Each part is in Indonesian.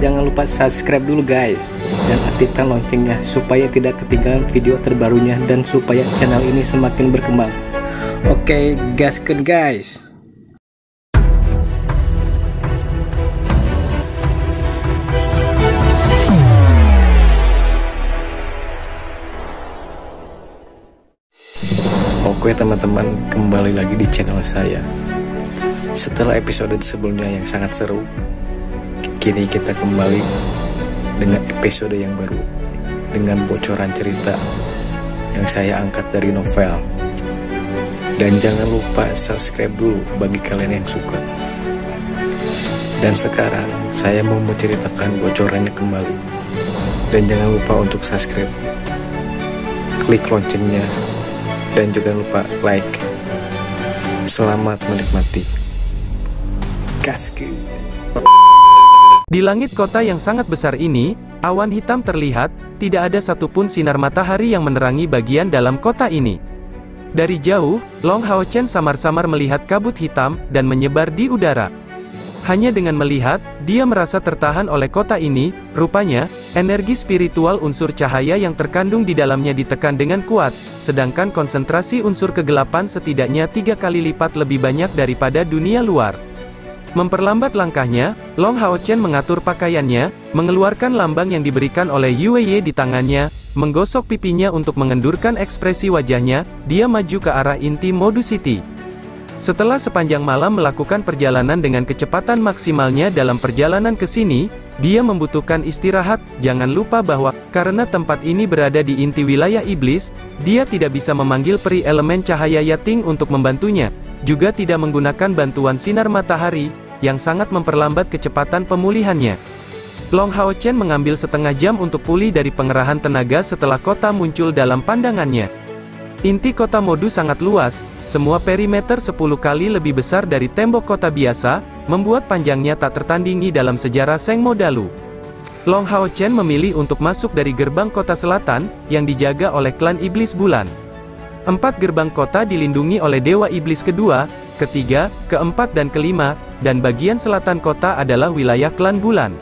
jangan lupa subscribe dulu guys, dan aktifkan loncengnya supaya tidak ketinggalan video terbarunya dan supaya channel ini semakin berkembang. Oke, gaskeun guys. Oke teman-teman, kembali lagi di channel saya. Setelah episode sebelumnya yang sangat seru, kini kita kembali dengan episode yang baru, dengan bocoran cerita yang saya angkat dari novel. Dan jangan lupa subscribe dulu bagi kalian yang suka. Dan sekarang saya mau menceritakan bocorannya kembali. Dan jangan lupa untuk subscribe, klik loncengnya, dan juga lupa like. Selamat menikmati. Gaskeun. Di langit kota yang sangat besar ini, awan hitam terlihat, tidak ada satupun sinar matahari yang menerangi bagian dalam kota ini. Dari jauh, Long Hao Chen samar-samar melihat kabut hitam, dan menyebar di udara. Hanya dengan melihat, dia merasa tertahan oleh kota ini. Rupanya, energi spiritual unsur cahaya yang terkandung di dalamnya ditekan dengan kuat, sedangkan konsentrasi unsur kegelapan setidaknya 3 kali lipat lebih banyak daripada dunia luar. Memperlambat langkahnya, Long Hao Chen mengatur pakaiannya, mengeluarkan lambang yang diberikan oleh Yue Ye di tangannya, menggosok pipinya untuk mengendurkan ekspresi wajahnya. Dia maju ke arah inti Modus City. Setelah sepanjang malam melakukan perjalanan dengan kecepatan maksimalnya dalam perjalanan ke sini, dia membutuhkan istirahat. Jangan lupa bahwa, karena tempat ini berada di inti wilayah iblis, dia tidak bisa memanggil peri elemen cahaya Yating untuk membantunya, juga tidak menggunakan bantuan sinar matahari, yang sangat memperlambat kecepatan pemulihannya. Long Hao Chen mengambil setengah jam untuk pulih dari pengerahan tenaga setelah kota muncul dalam pandangannya. Inti kota Modus sangat luas, semua perimeter 10 kali lebih besar dari tembok kota biasa, membuat panjangnya tak tertandingi dalam sejarah Sengmo Dalu. Long Hao Chen memilih untuk masuk dari gerbang kota selatan, yang dijaga oleh klan iblis bulan. 4 gerbang kota dilindungi oleh Dewa Iblis kedua, ketiga, keempat dan kelima, dan bagian selatan kota adalah wilayah klan bulan.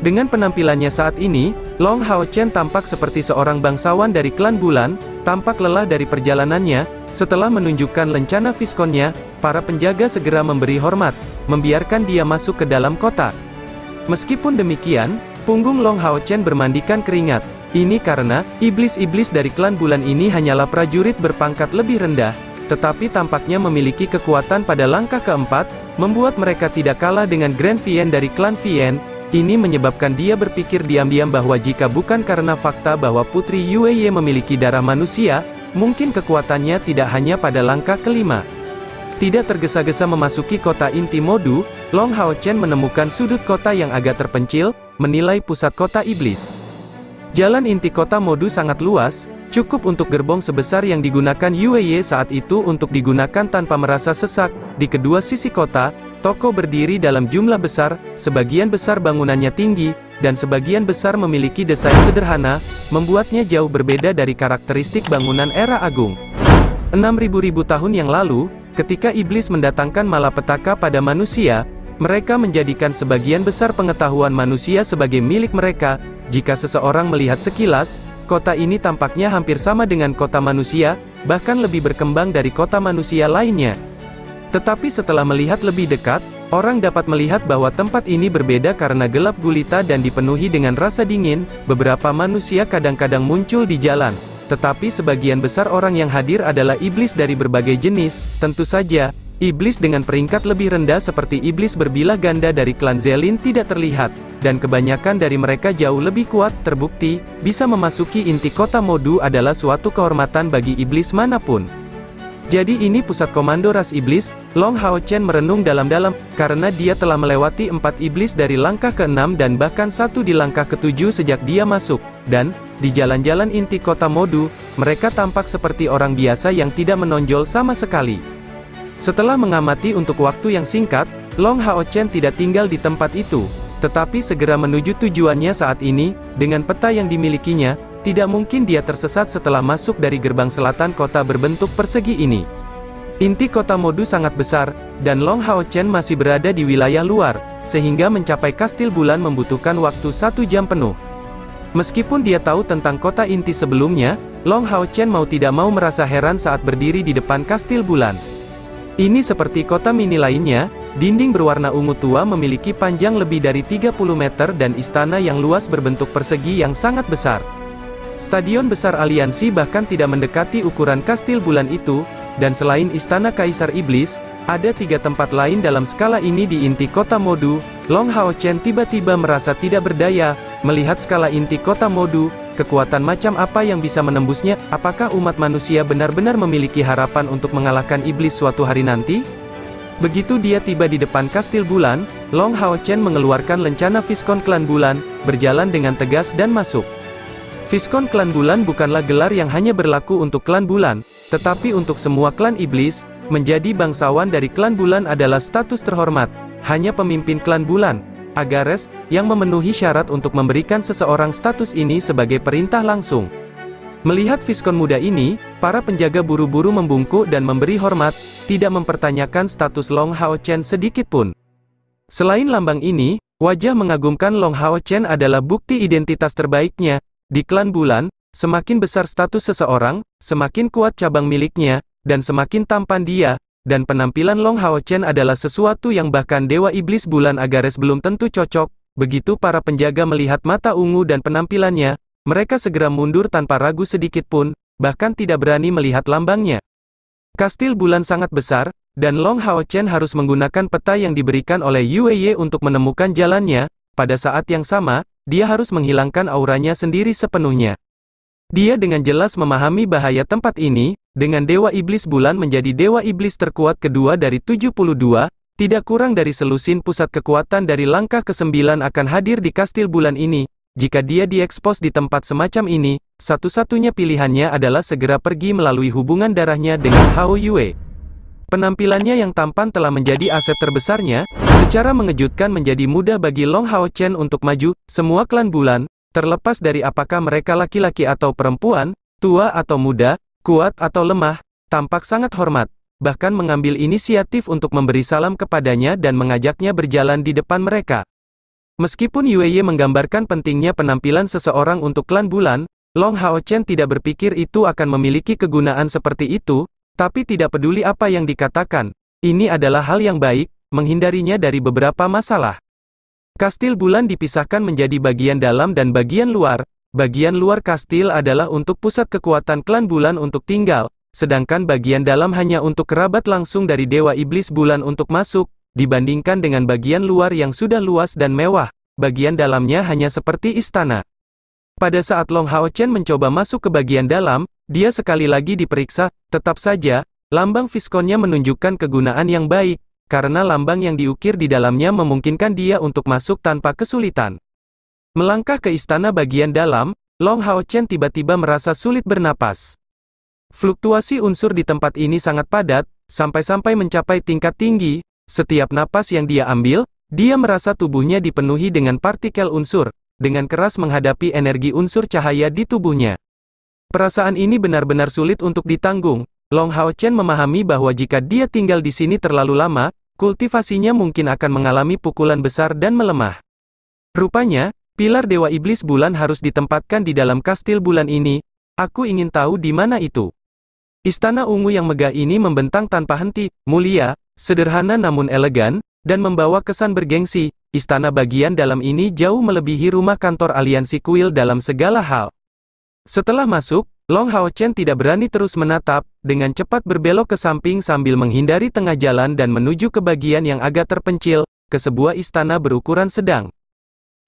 Dengan penampilannya saat ini, Long Hao Chen tampak seperti seorang bangsawan dari klan bulan, tampak lelah dari perjalanannya. Setelah menunjukkan lencana Visconnya, para penjaga segera memberi hormat, membiarkan dia masuk ke dalam kota. Meskipun demikian, punggung Long Hao Chen bermandikan keringat. Ini karena, iblis-iblis dari klan bulan ini hanyalah prajurit berpangkat lebih rendah, tetapi tampaknya memiliki kekuatan pada langkah keempat, membuat mereka tidak kalah dengan Grand Vien dari klan Vien. Ini menyebabkan dia berpikir diam-diam bahwa jika bukan karena fakta bahwa Putri Yue Ye memiliki darah manusia, mungkin kekuatannya tidak hanya pada langkah kelima. Tidak tergesa-gesa memasuki kota inti Modu, Long Hao Chen menemukan sudut kota yang agak terpencil, menilai pusat kota iblis. Jalan inti kota Modu sangat luas, cukup untuk gerbong sebesar yang digunakan Yue Ye saat itu untuk digunakan tanpa merasa sesak. Di kedua sisi kota, toko berdiri dalam jumlah besar, sebagian besar bangunannya tinggi, dan sebagian besar memiliki desain sederhana, membuatnya jauh berbeda dari karakteristik bangunan era agung. 6.000 tahun yang lalu, ketika iblis mendatangkan malapetaka pada manusia, mereka menjadikan sebagian besar pengetahuan manusia sebagai milik mereka. Jika seseorang melihat sekilas, kota ini tampaknya hampir sama dengan kota manusia, bahkan lebih berkembang dari kota manusia lainnya. Tetapi setelah melihat lebih dekat, orang dapat melihat bahwa tempat ini berbeda karena gelap gulita dan dipenuhi dengan rasa dingin. Beberapa manusia kadang-kadang muncul di jalan, tetapi sebagian besar orang yang hadir adalah iblis dari berbagai jenis. Tentu saja, iblis dengan peringkat lebih rendah seperti iblis berbilah ganda dari klan Zelin tidak terlihat, dan kebanyakan dari mereka jauh lebih kuat. Terbukti, bisa memasuki inti kota Modu adalah suatu kehormatan bagi iblis manapun. Jadi ini pusat komando ras iblis. Long Hao Chen merenung dalam-dalam, karena dia telah melewati 4 iblis dari langkah ke-6 dan bahkan 1 di langkah ke-7 sejak dia masuk. Dan, di jalan-jalan inti kota Modu, mereka tampak seperti orang biasa yang tidak menonjol sama sekali. Setelah mengamati untuk waktu yang singkat, Long Hao Chen tidak tinggal di tempat itu, tetapi segera menuju tujuannya saat ini. Dengan peta yang dimilikinya, tidak mungkin dia tersesat setelah masuk dari gerbang selatan kota berbentuk persegi ini. Inti kota Modu sangat besar, dan Long Hao Chen masih berada di wilayah luar. sehingga mencapai kastil bulan membutuhkan waktu 1 jam penuh. Meskipun dia tahu tentang kota inti sebelumnya, Long Hao Chen mau tidak mau merasa heran saat berdiri di depan kastil bulan. Ini seperti kota mini lainnya, dinding berwarna ungu tua memiliki panjang lebih dari 30 meter dan istana yang luas berbentuk persegi yang sangat besar. Stadion besar aliansi bahkan tidak mendekati ukuran kastil bulan itu, dan selain istana Kaisar Iblis, ada 3 tempat lain dalam skala ini di inti kota Modu. Long Hao Chen tiba-tiba merasa tidak berdaya, melihat skala inti kota Modu, kekuatan macam apa yang bisa menembusnya, apakah umat manusia benar-benar memiliki harapan untuk mengalahkan iblis suatu hari nanti? Begitu dia tiba di depan kastil bulan, Long Hao Chen mengeluarkan lencana Viskon Klan Bulan, berjalan dengan tegas dan masuk. Viskon Klan Bulan bukanlah gelar yang hanya berlaku untuk klan bulan, tetapi untuk semua klan iblis. Menjadi bangsawan dari klan bulan adalah status terhormat. Hanya pemimpin klan bulan, Agares, yang memenuhi syarat untuk memberikan seseorang status ini sebagai perintah langsung. Melihat Viskon muda ini, para penjaga buru-buru membungkuk dan memberi hormat, tidak mempertanyakan status Long Hao Chen sedikitpun. Selain lambang ini, wajah mengagumkan Long Hao Chen adalah bukti identitas terbaiknya. Di klan bulan, semakin besar status seseorang, semakin kuat cabang miliknya, dan semakin tampan dia, dan penampilan Long Hao Chen adalah sesuatu yang bahkan Dewa Iblis Bulan Agares belum tentu cocok. Begitu para penjaga melihat mata ungu dan penampilannya, mereka segera mundur tanpa ragu sedikitpun, bahkan tidak berani melihat lambangnya. Kastil bulan sangat besar, dan Long Hao Chen harus menggunakan peta yang diberikan oleh Yue Ye untuk menemukan jalannya. Pada saat yang sama, dia harus menghilangkan auranya sendiri sepenuhnya. Dia dengan jelas memahami bahaya tempat ini, dengan Dewa Iblis Bulan menjadi Dewa Iblis terkuat kedua dari 72, tidak kurang dari selusin pusat kekuatan dari langkah ke-9 akan hadir di kastil bulan ini. Jika dia diekspos di tempat semacam ini, satu-satunya pilihannya adalah segera pergi melalui hubungan darahnya dengan Hao Yue. Penampilannya yang tampan telah menjadi aset terbesarnya, secara mengejutkan menjadi mudah bagi Long Hao Chen untuk maju. Semua klan bulan, terlepas dari apakah mereka laki-laki atau perempuan, tua atau muda, kuat atau lemah, tampak sangat hormat, bahkan mengambil inisiatif untuk memberi salam kepadanya dan mengajaknya berjalan di depan mereka. Meskipun Yue Ye menggambarkan pentingnya penampilan seseorang untuk klan bulan, Long Hao Chen tidak berpikir itu akan memiliki kegunaan seperti itu, tapi tidak peduli apa yang dikatakan, ini adalah hal yang baik, menghindarinya dari beberapa masalah. Kastil bulan dipisahkan menjadi bagian dalam dan bagian luar. Bagian luar kastil adalah untuk pusat kekuatan klan bulan untuk tinggal, sedangkan bagian dalam hanya untuk kerabat langsung dari Dewa Iblis Bulan untuk masuk. Dibandingkan dengan bagian luar yang sudah luas dan mewah, bagian dalamnya hanya seperti istana. Pada saat Long Hao Chen mencoba masuk ke bagian dalam, dia sekali lagi diperiksa. Tetap saja, lambang Viskonnya menunjukkan kegunaan yang baik, karena lambang yang diukir di dalamnya memungkinkan dia untuk masuk tanpa kesulitan. Melangkah ke istana bagian dalam, Long Hao Chen tiba-tiba merasa sulit bernapas. Fluktuasi unsur di tempat ini sangat padat, sampai-sampai mencapai tingkat tinggi. Setiap napas yang dia ambil, dia merasa tubuhnya dipenuhi dengan partikel unsur, dengan keras menghadapi energi unsur cahaya di tubuhnya. Perasaan ini benar-benar sulit untuk ditanggung. Long Hao Chen memahami bahwa jika dia tinggal di sini terlalu lama, kultivasinya mungkin akan mengalami pukulan besar dan melemah. Rupanya, pilar Dewa Iblis Bulan harus ditempatkan di dalam kastil bulan ini. Aku ingin tahu di mana itu. Istana ungu yang megah ini membentang tanpa henti, mulia, sederhana namun elegan, dan membawa kesan bergengsi. Istana bagian dalam ini jauh melebihi rumah kantor aliansi kuil dalam segala hal. Setelah masuk, Long Hao Chen tidak berani terus menatap, dengan cepat berbelok ke samping sambil menghindari tengah jalan dan menuju ke bagian yang agak terpencil, ke sebuah istana berukuran sedang.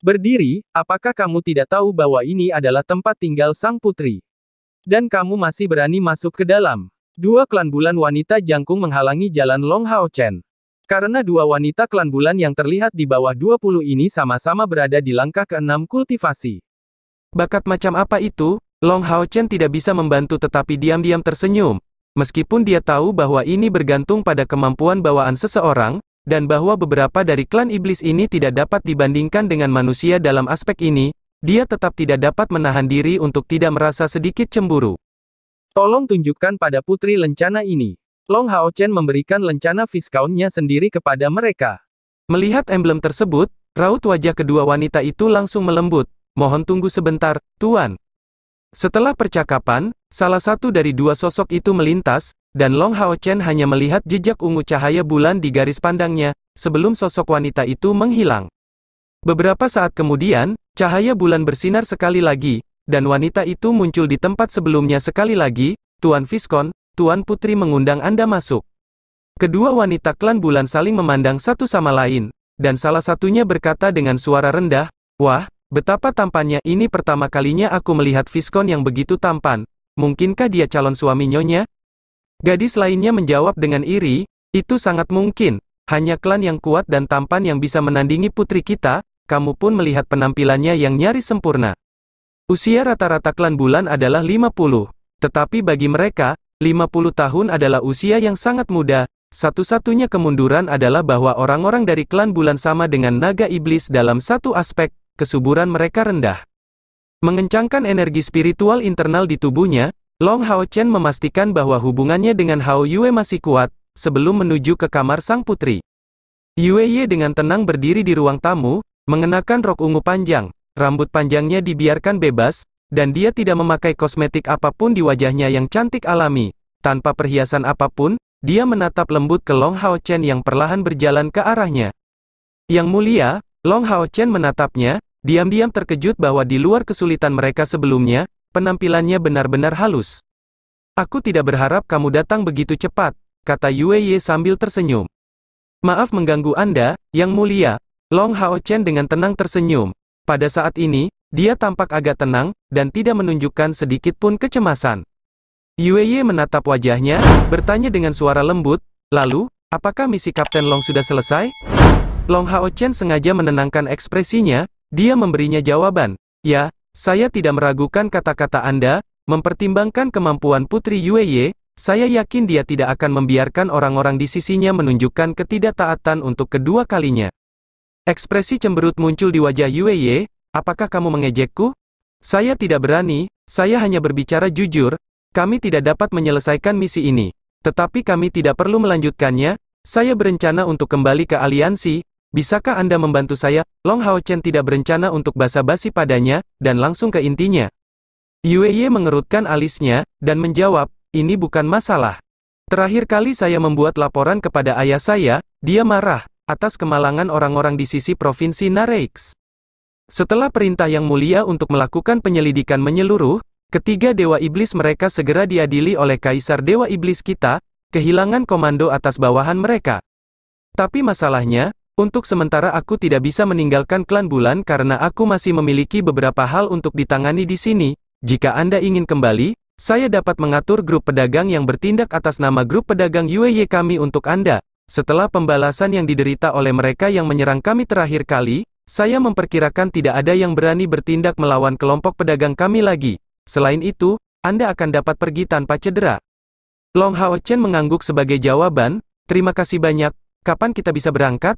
Berdiri, apakah kamu tidak tahu bahwa ini adalah tempat tinggal sang putri? Dan kamu masih berani masuk ke dalam? Dua klan bulan wanita jangkung menghalangi jalan Long Hao Chen. Karena dua wanita klan bulan yang terlihat di bawah 20 ini sama-sama berada di langkah ke-6 kultivasi. Bakat macam apa itu? Long Hao Chen tidak bisa membantu tetapi diam-diam tersenyum. Meskipun dia tahu bahwa ini bergantung pada kemampuan bawaan seseorang, dan bahwa beberapa dari klan iblis ini tidak dapat dibandingkan dengan manusia dalam aspek ini, dia tetap tidak dapat menahan diri untuk tidak merasa sedikit cemburu. Tolong tunjukkan pada putri lencana ini. Long Hao Chen memberikan lencana Viscount-nya sendiri kepada mereka. Melihat emblem tersebut, raut wajah kedua wanita itu langsung melembut. Mohon tunggu sebentar, Tuan. Setelah percakapan, salah satu dari dua sosok itu melintas, dan Long Hao Chen hanya melihat jejak ungu cahaya bulan di garis pandangnya, sebelum sosok wanita itu menghilang. Beberapa saat kemudian, cahaya bulan bersinar sekali lagi, dan wanita itu muncul di tempat sebelumnya sekali lagi. Tuan Viscount, Tuan Putri mengundang Anda masuk. Kedua wanita klan bulan saling memandang satu sama lain, dan salah satunya berkata dengan suara rendah, "Wah, betapa tampannya, ini pertama kalinya aku melihat Viscount yang begitu tampan. Mungkinkah dia calon suami Nyonya?" Gadis lainnya menjawab dengan iri, "Itu sangat mungkin. Hanya klan yang kuat dan tampan yang bisa menandingi putri kita. Kamu pun melihat penampilannya yang nyaris sempurna." Usia rata-rata klan bulan adalah 50. Tetapi bagi mereka, 50 tahun adalah usia yang sangat muda. Satu-satunya kemunduran adalah bahwa orang-orang dari klan bulan sama dengan naga iblis dalam satu aspek, kesuburan mereka rendah. Mengencangkan energi spiritual internal di tubuhnya, Long Hao Chen memastikan bahwa hubungannya dengan Hao Yue masih kuat, sebelum menuju ke kamar sang putri. Yue Ye dengan tenang berdiri di ruang tamu, mengenakan rok ungu panjang, rambut panjangnya dibiarkan bebas, dan dia tidak memakai kosmetik apapun di wajahnya yang cantik alami. Tanpa perhiasan apapun, dia menatap lembut ke Long Hao Chen yang perlahan berjalan ke arahnya. Yang mulia, Long Hao Chen menatapnya, diam-diam terkejut bahwa di luar kesulitan mereka sebelumnya, penampilannya benar-benar halus. "Aku tidak berharap kamu datang begitu cepat," kata Yue Ye sambil tersenyum. "Maaf mengganggu Anda, Yang Mulia." Long Hao Chen dengan tenang tersenyum. Pada saat ini, dia tampak agak tenang, dan tidak menunjukkan sedikit pun kecemasan. Yue Ye menatap wajahnya, bertanya dengan suara lembut, "Lalu, apakah misi Kapten Long sudah selesai?" Long Hao Chen sengaja menenangkan ekspresinya, dia memberinya jawaban, "Ya, saya tidak meragukan kata-kata Anda, mempertimbangkan kemampuan Putri Yue Ye, saya yakin dia tidak akan membiarkan orang-orang di sisinya menunjukkan ketidaktaatan untuk kedua kalinya." Ekspresi cemberut muncul di wajah Yue Ye, "Apakah kamu mengejekku? Saya tidak berani, saya hanya berbicara jujur. Kami tidak dapat menyelesaikan misi ini. Tetapi kami tidak perlu melanjutkannya, saya berencana untuk kembali ke aliansi, bisakah Anda membantu saya?" Long Hao Chen tidak berencana untuk basa-basi padanya, dan langsung ke intinya. Yue Ye mengerutkan alisnya, dan menjawab, "Ini bukan masalah. Terakhir kali saya membuat laporan kepada ayah saya, dia marah, atas kemalangan orang-orang di sisi provinsi Nareix. Setelah perintah Yang Mulia untuk melakukan penyelidikan menyeluruh, ketiga Dewa Iblis mereka segera diadili oleh Kaisar Dewa Iblis kita, kehilangan komando atas bawahan mereka. Tapi masalahnya, untuk sementara aku tidak bisa meninggalkan klan bulan karena aku masih memiliki beberapa hal untuk ditangani di sini. Jika Anda ingin kembali, saya dapat mengatur grup pedagang yang bertindak atas nama grup pedagang Yue Ye kami untuk Anda. Setelah pembalasan yang diderita oleh mereka yang menyerang kami terakhir kali, saya memperkirakan tidak ada yang berani bertindak melawan kelompok pedagang kami lagi. Selain itu, Anda akan dapat pergi tanpa cedera." Long Hao Chen mengangguk sebagai jawaban, "Terima kasih banyak, kapan kita bisa berangkat?"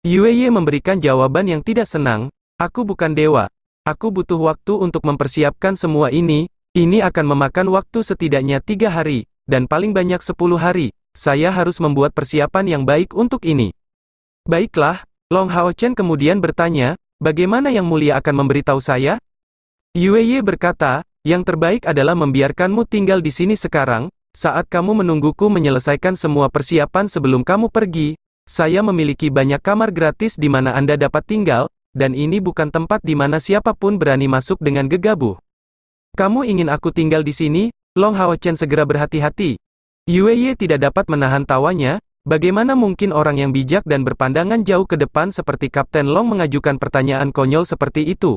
Yue Ye memberikan jawaban yang tidak senang, "Aku bukan dewa. Aku butuh waktu untuk mempersiapkan semua ini akan memakan waktu setidaknya 3 hari, dan paling banyak 10 hari. Saya harus membuat persiapan yang baik untuk ini." "Baiklah." Long Hao Chen kemudian bertanya, "Bagaimana Yang Mulia akan memberitahu saya?" Yue Ye berkata, "Yang terbaik adalah membiarkanmu tinggal di sini sekarang, saat kamu menungguku menyelesaikan semua persiapan sebelum kamu pergi. Saya memiliki banyak kamar gratis di mana Anda dapat tinggal, dan ini bukan tempat di mana siapapun berani masuk dengan gegabah." "Kamu ingin aku tinggal di sini?" Long Hao Chen segera berhati-hati. Yue Ye tidak dapat menahan tawanya, bagaimana mungkin orang yang bijak dan berpandangan jauh ke depan seperti Kapten Long mengajukan pertanyaan konyol seperti itu.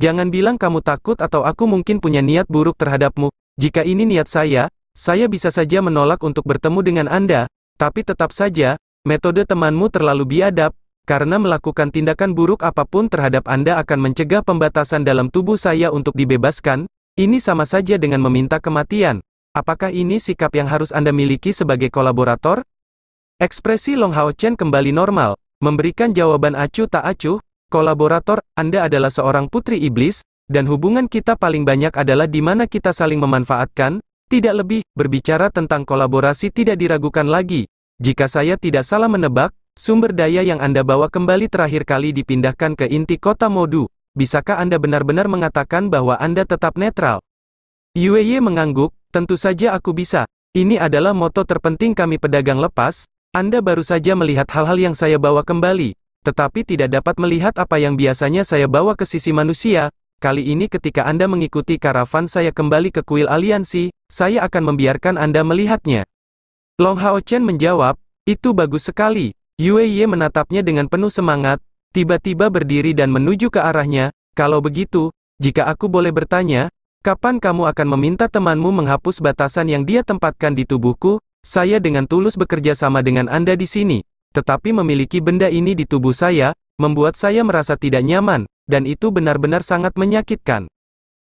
"Jangan bilang kamu takut atau aku mungkin punya niat buruk terhadapmu. Jika ini niat saya bisa saja menolak untuk bertemu dengan Anda, tapi tetap saja, metode temanmu terlalu biadab, karena melakukan tindakan buruk apapun terhadap Anda akan mencegah pembatasan dalam tubuh saya untuk dibebaskan. Ini sama saja dengan meminta kematian. Apakah ini sikap yang harus Anda miliki sebagai kolaborator?" Ekspresi Long Hao Chen kembali normal, memberikan jawaban acuh tak acuh, "Kolaborator, Anda adalah seorang putri iblis, dan hubungan kita paling banyak adalah di mana kita saling memanfaatkan, tidak lebih." Berbicara tentang kolaborasi tidak diragukan lagi. Jika saya tidak salah menebak, sumber daya yang Anda bawa kembali terakhir kali dipindahkan ke inti kota Modu. Bisakah Anda benar-benar mengatakan bahwa Anda tetap netral? Yue mengangguk, tentu saja aku bisa. Ini adalah moto terpenting kami pedagang lepas. Anda baru saja melihat hal-hal yang saya bawa kembali, tetapi tidak dapat melihat apa yang biasanya saya bawa ke sisi manusia. Kali ini ketika Anda mengikuti karavan saya kembali ke kuil aliansi, saya akan membiarkan Anda melihatnya. Long Hao Chen menjawab, itu bagus sekali. Yue menatapnya dengan penuh semangat, tiba-tiba berdiri dan menuju ke arahnya. Kalau begitu, jika aku boleh bertanya, kapan kamu akan meminta temanmu menghapus batasan yang dia tempatkan di tubuhku? Saya dengan tulus bekerja sama dengan Anda di sini, tetapi memiliki benda ini di tubuh saya, membuat saya merasa tidak nyaman, dan itu benar-benar sangat menyakitkan.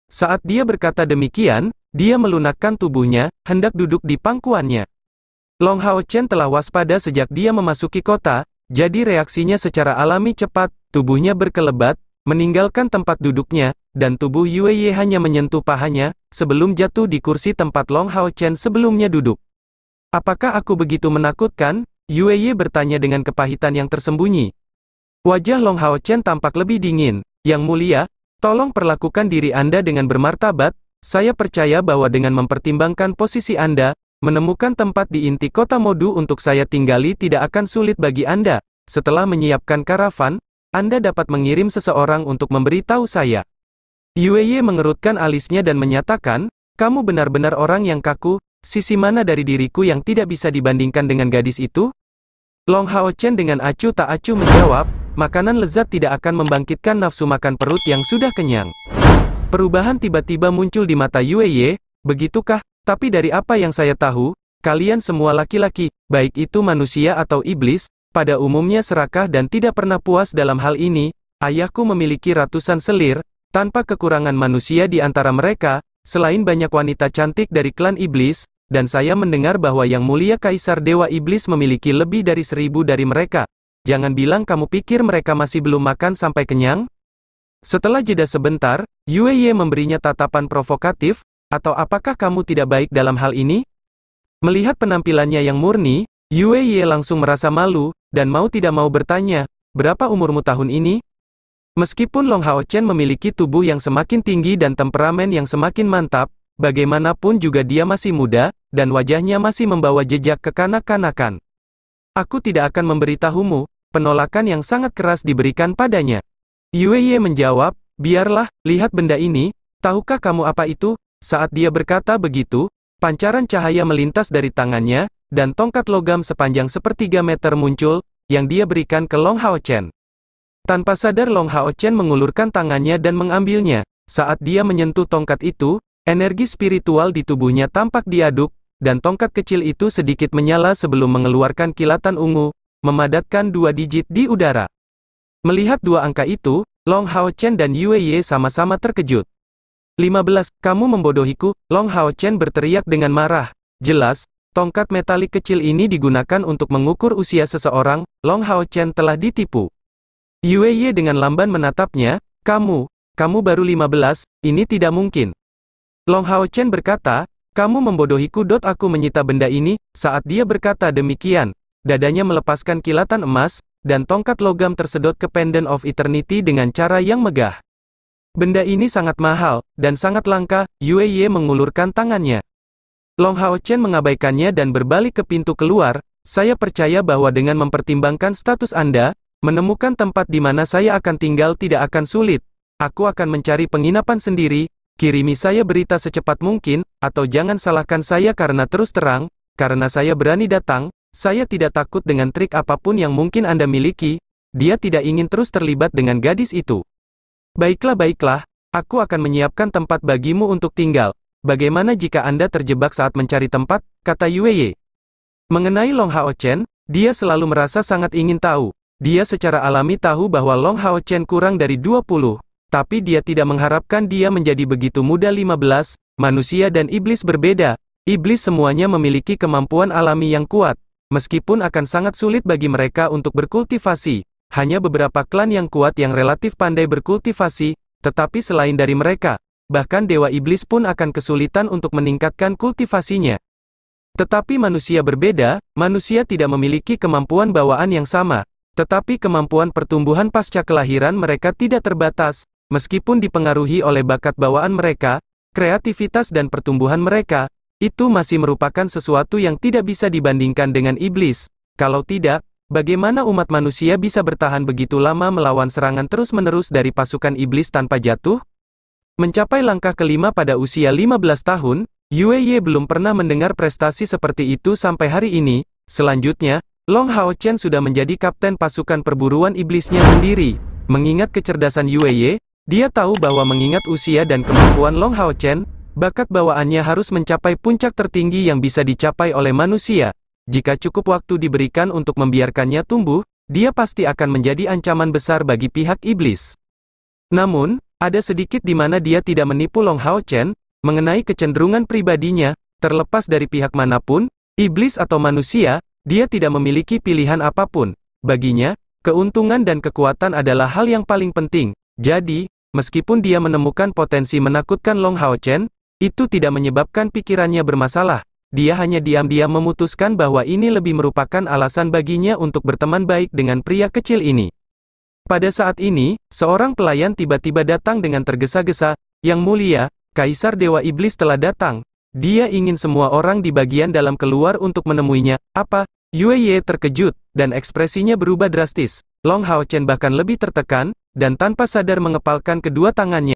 Saat dia berkata demikian, dia melunakkan tubuhnya, hendak duduk di pangkuannya. Long Hao Chen telah waspada sejak dia memasuki kota, jadi reaksinya secara alami cepat, tubuhnya berkelebat, meninggalkan tempat duduknya, dan tubuh Yue hanya menyentuh pahanya, sebelum jatuh di kursi tempat Long Hao Chen sebelumnya duduk. Apakah aku begitu menakutkan? Yue bertanya dengan kepahitan yang tersembunyi. Wajah Long Hao Chen tampak lebih dingin. Yang mulia, tolong perlakukan diri Anda dengan bermartabat. Saya percaya bahwa dengan mempertimbangkan posisi Anda, menemukan tempat di inti kota Modu untuk saya tinggali tidak akan sulit bagi Anda. Setelah menyiapkan karavan, Anda dapat mengirim seseorang untuk memberitahu saya. Yue mengerutkan alisnya dan menyatakan, kamu benar-benar orang yang kaku. Sisi mana dari diriku yang tidak bisa dibandingkan dengan gadis itu? Long Hao Chen dengan acuh tak acuh menjawab, makanan lezat tidak akan membangkitkan nafsu makan perut yang sudah kenyang. Perubahan tiba-tiba muncul di mata Yue, begitukah? Tapi dari apa yang saya tahu, kalian semua laki-laki, baik itu manusia atau iblis, pada umumnya serakah dan tidak pernah puas dalam hal ini. Ayahku memiliki ratusan selir, tanpa kekurangan manusia di antara mereka, selain banyak wanita cantik dari klan iblis, dan saya mendengar bahwa Yang Mulia Kaisar Dewa Iblis memiliki lebih dari 1000 dari mereka. Jangan bilang kamu pikir mereka masih belum makan sampai kenyang? Setelah jeda sebentar, Yue memberinya tatapan provokatif, atau apakah kamu tidak baik dalam hal ini? Melihat penampilannya yang murni, Yue langsung merasa malu, dan mau tidak mau bertanya, berapa umurmu tahun ini? Meskipun Long Hao Chen memiliki tubuh yang semakin tinggi dan temperamen yang semakin mantap, bagaimanapun juga dia masih muda, dan wajahnya masih membawa jejak kekanak-kanakan. Aku tidak akan memberitahumu, penolakan yang sangat keras diberikan padanya. Yue menjawab, biarlah, lihat benda ini, tahukah kamu apa itu? Saat dia berkata begitu, pancaran cahaya melintas dari tangannya, dan tongkat logam sepanjang 1/3 meter muncul, yang dia berikan ke Long Hao Chen. Tanpa sadar Long Hao Chen mengulurkan tangannya dan mengambilnya. Saat dia menyentuh tongkat itu, energi spiritual di tubuhnya tampak diaduk, dan tongkat kecil itu sedikit menyala sebelum mengeluarkan kilatan ungu, memadatkan 2 digit di udara. Melihat 2 angka itu, Long Hao Chen dan Yue sama-sama terkejut. 15, kamu membodohiku, Long Hao Chen berteriak dengan marah. Jelas, tongkat metalik kecil ini digunakan untuk mengukur usia seseorang, Long Hao Chen telah ditipu. Yue dengan lamban menatapnya, kamu baru 15, ini tidak mungkin. Long Hao Chen berkata, kamu membodohiku. Aku menyita benda ini. Saat dia berkata demikian, dadanya melepaskan kilatan emas, dan tongkat logam tersedot ke Pendant of Eternity dengan cara yang megah. Benda ini sangat mahal, dan sangat langka. Yue mengulurkan tangannya. Long Hao Chen mengabaikannya dan berbalik ke pintu keluar. Saya percaya bahwa dengan mempertimbangkan status Anda, menemukan tempat di mana saya akan tinggal tidak akan sulit. Aku akan mencari penginapan sendiri. Kirimi saya berita secepat mungkin, atau jangan salahkan saya karena terus terang, karena saya berani datang, saya tidak takut dengan trik apapun yang mungkin Anda miliki. Dia tidak ingin terus terlibat dengan gadis itu. Baiklah, aku akan menyiapkan tempat bagimu untuk tinggal. Bagaimana jika Anda terjebak saat mencari tempat, kata Yue. Mengenai Long Hao Chen, dia selalu merasa sangat ingin tahu. Dia secara alami tahu bahwa Long Hao Chen kurang dari 20. Tapi dia tidak mengharapkan dia menjadi begitu muda. 15, manusia dan iblis berbeda. Iblis semuanya memiliki kemampuan alami yang kuat. Meskipun akan sangat sulit bagi mereka untuk berkultivasi, hanya beberapa klan yang kuat yang relatif pandai berkultivasi, tetapi selain dari mereka, bahkan Dewa Iblis pun akan kesulitan untuk meningkatkan kultivasinya. Tetapi manusia berbeda, manusia tidak memiliki kemampuan bawaan yang sama. Tetapi kemampuan pertumbuhan pasca kelahiran mereka tidak terbatas, meskipun dipengaruhi oleh bakat bawaan mereka, kreativitas dan pertumbuhan mereka, itu masih merupakan sesuatu yang tidak bisa dibandingkan dengan iblis. Kalau tidak, bagaimana umat manusia bisa bertahan begitu lama melawan serangan terus-menerus dari pasukan iblis tanpa jatuh? Mencapai langkah kelima pada usia 15 tahun, Yue Ye belum pernah mendengar prestasi seperti itu sampai hari ini. Selanjutnya, Long Hao Chen sudah menjadi kapten pasukan perburuan iblisnya sendiri. Mengingat kecerdasan Yue Ye, dia tahu bahwa mengingat usia dan kemampuan Long Hao Chen, bakat bawaannya harus mencapai puncak tertinggi yang bisa dicapai oleh manusia. Jika cukup waktu diberikan untuk membiarkannya tumbuh, dia pasti akan menjadi ancaman besar bagi pihak iblis. Namun, ada sedikit di mana dia tidak menipu Long Hao Chen, mengenai kecenderungan pribadinya, terlepas dari pihak manapun, iblis atau manusia, dia tidak memiliki pilihan apapun. Baginya, keuntungan dan kekuatan adalah hal yang paling penting. Jadi, meskipun dia menemukan potensi menakutkan Long Hao Chen, itu tidak menyebabkan pikirannya bermasalah. Dia hanya diam-diam memutuskan bahwa ini lebih merupakan alasan baginya untuk berteman baik dengan pria kecil ini. Pada saat ini, seorang pelayan tiba-tiba datang dengan tergesa-gesa. Yang mulia, Kaisar Dewa Iblis telah datang. Dia ingin semua orang di bagian dalam keluar untuk menemuinya. Apa? Yue Ye terkejut, dan ekspresinya berubah drastis. Long Hao Chen bahkan lebih tertekan, dan tanpa sadar mengepalkan kedua tangannya.